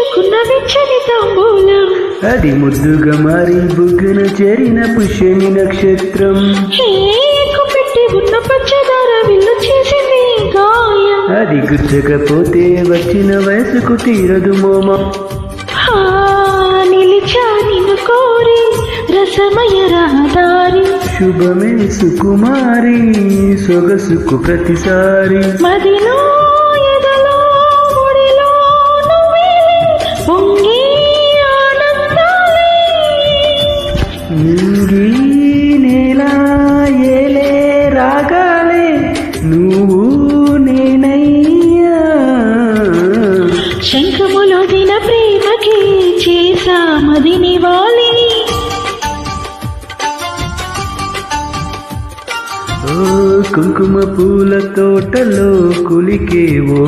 తెచ్చుకున్న వెచ్చని తాంబూలం అది ముద్దుగా మారి బుగ్గన చేరిన పుష్యమి నక్షత్రం పెట్టి ఉన్న పంచదార విల్లు చేసింది గాయం అది గుచ్చకపోతే వచ్చిన వయసుకు తీరదు మోమ నిలిచా నిన్ను కోరి రసమయ రహదారి శుభమే సుకుమారి సొగసుకు ప్రతిసారి మదిలో ఎదలో ఒడిలో నువ్వేలే పొంగి ఆనందాలే నింగి నేల ఏలే రాగాలే నువ్వు నేనయ్యా శంఖములో దిన ప్రేమకి చేసా మదిని వాలిని కుంకుమ పూల తోటలో కులికే ఓ